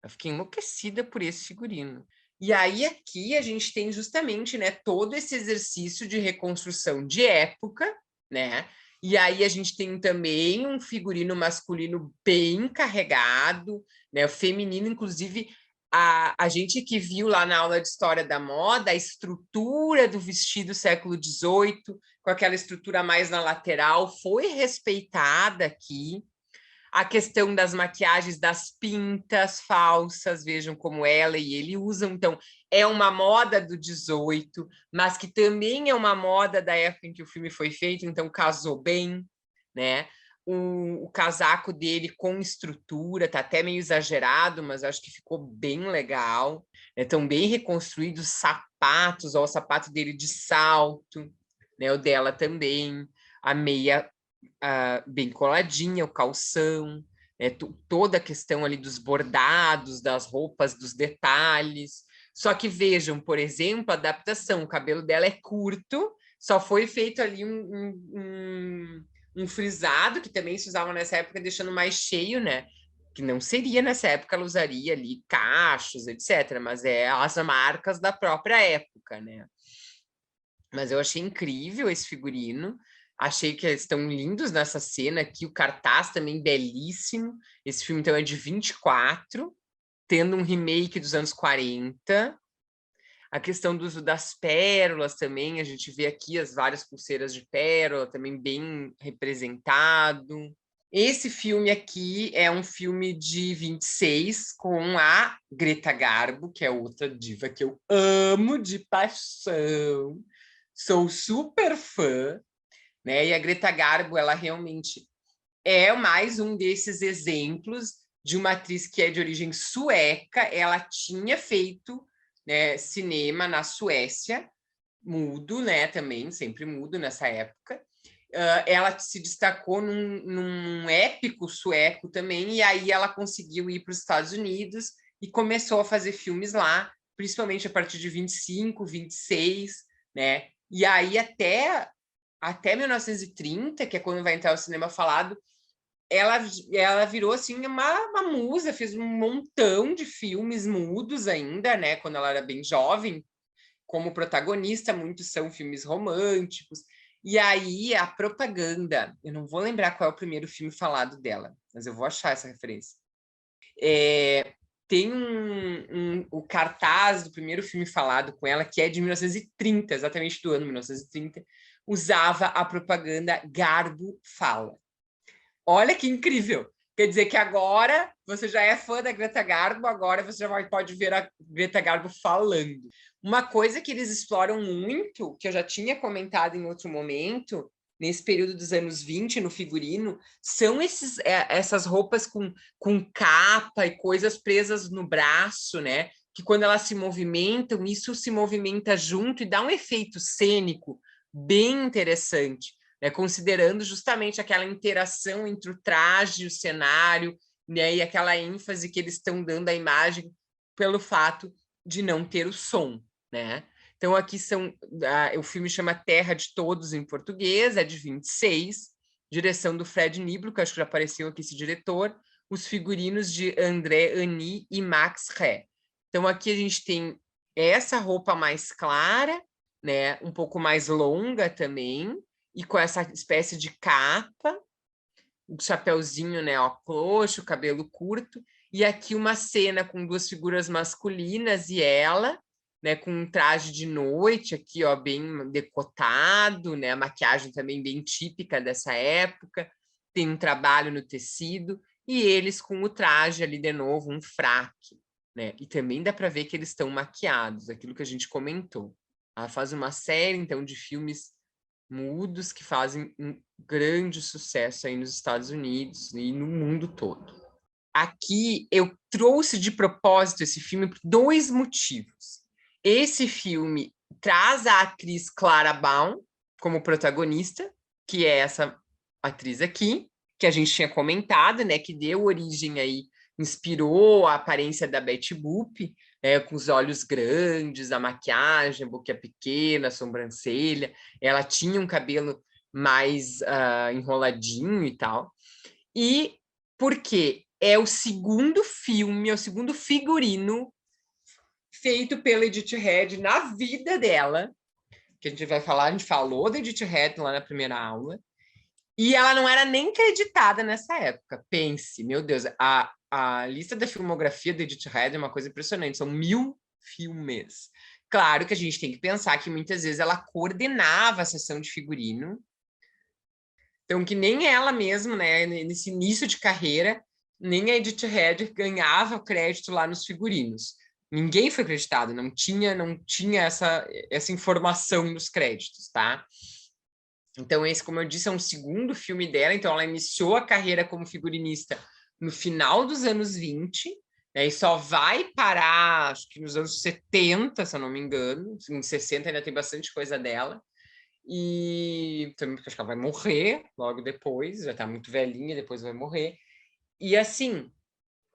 Eu fiquei enlouquecida por esse figurino. E aí aqui a gente tem justamente, né, todo esse exercício de reconstrução de época, né? E aí a gente tem também um figurino masculino bem carregado, né? O feminino, inclusive, a gente que viu lá na aula de História da Moda, a estrutura do vestido século XVIII, com aquela estrutura mais na lateral, foi respeitada aqui. A questão das maquiagens, das pintas falsas, vejam como ela e ele usam. Então, é uma moda do 18, mas que também é uma moda da época em que o filme foi feito, então casou bem, né? O casaco dele com estrutura, tá até meio exagerado, mas acho que ficou bem legal. Estão bem reconstruídos os sapatos, ó, o sapato dele de salto, né? O dela também, a meia bem coladinha, o calção, toda a questão ali dos bordados, das roupas, dos detalhes. Só que vejam, por exemplo, a adaptação, o cabelo dela é curto, só foi feito ali um frisado, que também se usava nessa época, deixando mais cheio, né? Que não seria nessa época, ela usaria ali cachos, etc. Mas é as marcas da própria época, né? Mas eu achei incrível esse figurino. Achei que eles estão lindos nessa cena aqui. O cartaz também belíssimo. Esse filme, então, é de 24, tendo um remake dos anos 40. A questão do uso das pérolas também, a gente vê aqui as várias pulseiras de pérola, também bem representado. Esse filme aqui é um filme de 26 com a Greta Garbo, que é outra diva que eu amo de paixão. Sou super fã, né? E a Greta Garbo, ela realmente é mais um desses exemplos de uma atriz que é de origem sueca. Ela tinha feito, né, cinema na Suécia, mudo, né? Também, sempre mudo nessa época. Ela se destacou num épico sueco também, e aí ela conseguiu ir para os Estados Unidos e começou a fazer filmes lá, principalmente a partir de 25, 26, né? E aí até 1930, que é quando vai entrar o cinema falado, ela virou assim uma musa, fez um montão de filmes mudos ainda, né? Quando ela era bem jovem, como protagonista, muitos são filmes românticos. E aí a propaganda, eu não vou lembrar qual é o primeiro filme falado dela, mas eu vou achar essa referência. Tem o cartaz do primeiro filme falado com ela, que é de 1930, exatamente do ano 1930, usava a propaganda Garbo Fala. Olha que incrível! Quer dizer que agora você já é fã da Greta Garbo, agora você já pode ver a Greta Garbo falando. Uma coisa que eles exploram muito, que eu já tinha comentado em outro momento, nesse período dos anos 20, no figurino, são essas roupas com capa e coisas presas no braço, né? Que quando elas se movimentam, isso se movimenta junto e dá um efeito cênico bem interessante, né? Considerando justamente aquela interação entre o traje e o cenário, né? E aquela ênfase que eles estão dando à imagem pelo fato de não ter o som, né? Então, aqui o filme chama Terra de Todos em português, é de 26, direção do Fred Niblo, que acho que já apareceu aqui esse diretor, os figurinos de André Ani e Max Ré. Então, aqui a gente tem essa roupa mais clara, né? Um pouco mais longa também, e com essa espécie de capa, o chapeuzinho, né, ó, coxo, cabelo curto, e aqui uma cena com duas figuras masculinas e ela, né, com um traje de noite aqui, ó, bem decotado, né, a maquiagem também bem típica dessa época, tem um trabalho no tecido, e eles com o traje ali de novo, um fraque, né, e também dá para ver que eles estão maquiados, aquilo que a gente comentou. Ela faz uma série, então, de filmes mudos que fazem um grande sucesso aí nos Estados Unidos e no mundo todo. Aqui eu trouxe de propósito esse filme por dois motivos. Esse filme traz a atriz Clara Bow como protagonista, que é essa atriz aqui, que a gente tinha comentado, né, que deu origem aí, inspirou a aparência da Betty Boop, né, com os olhos grandes, a maquiagem, a boca pequena, a sobrancelha. Ela tinha um cabelo mais enroladinho e tal. E porque é o segundo filme, é o segundo figurino feito pela Edith Head na vida dela, que a gente vai falar, a gente falou da Edith Head lá na primeira aula, e ela não era nem creditada nessa época. Pense, meu Deus, a lista da filmografia da Edith Head é uma coisa impressionante, são 1000 filmes. Claro que a gente tem que pensar que muitas vezes ela coordenava a sessão de figurino, então que nem ela mesma, né, nesse início de carreira, nem a Edith Head ganhava crédito lá nos figurinos. Ninguém foi acreditado, não tinha essa informação nos créditos, tá? Então, esse, como eu disse, é um segundo filme dela. Então, ela iniciou a carreira como figurinista no final dos anos 20, né, e só vai parar, acho que nos anos 70, se eu não me engano. Em 60 ainda tem bastante coisa dela. E também porque acho que ela vai morrer logo depois, já tá muito velhinha, depois vai morrer. E assim,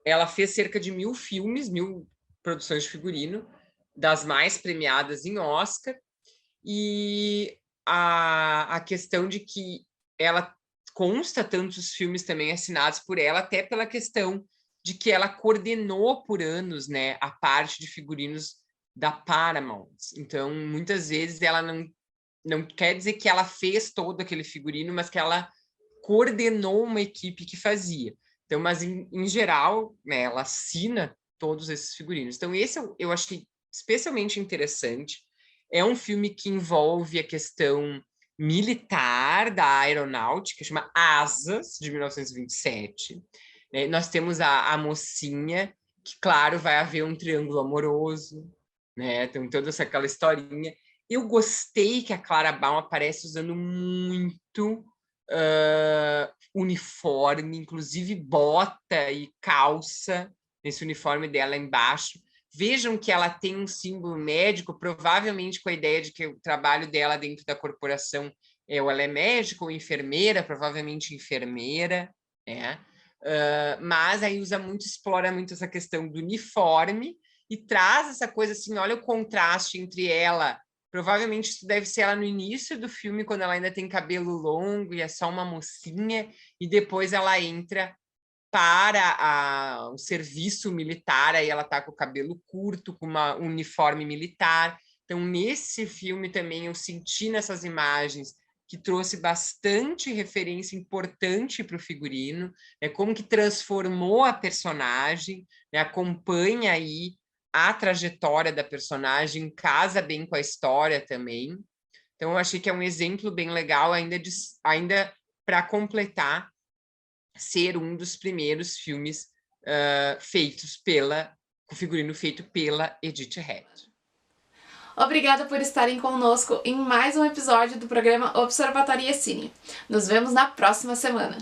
ela fez cerca de 1000 filmes, 1000 produções de figurino, das mais premiadas em Oscar. E a questão de que ela consta tantos filmes também assinados por ela, até pela questão de que ela coordenou por anos, né, a parte de figurinos da Paramount. Então, muitas vezes ela não quer dizer que ela fez todo aquele figurino, mas que ela coordenou uma equipe que fazia. Então, mas em geral, né, ela assina todos esses figurinos. Então, esse eu achei especialmente interessante. É um filme que envolve a questão militar da aeronáutica, chama Asas, de 1927. Nós temos a mocinha, que, claro, vai haver um triângulo amoroso, né? Tem toda aquela historinha. Eu gostei que a Clara Bow aparece usando muito uniforme, inclusive bota e calça, nesse uniforme dela embaixo. Vejam que ela tem um símbolo médico, provavelmente com a ideia de que o trabalho dela dentro da corporação ou ela é médica ou enfermeira, provavelmente enfermeira, né? Mas aí explora muito essa questão do uniforme e traz essa coisa assim, olha o contraste entre ela. Provavelmente isso deve ser ela no início do filme, quando ela ainda tem cabelo longo e é só uma mocinha, e depois ela entra para o serviço militar, aí ela está com o cabelo curto, com um uniforme militar. Então, nesse filme também eu senti nessas imagens que trouxe bastante referência importante para o figurino, como que transformou a personagem, acompanha aí a trajetória da personagem, casa bem com a história também. Então, eu achei que é um exemplo bem legal, ainda para completar, ser um dos primeiros filmes feitos com figurino feito pela Edith Head. Obrigada por estarem conosco em mais um episódio do programa Observatório Cine. Nos vemos na próxima semana.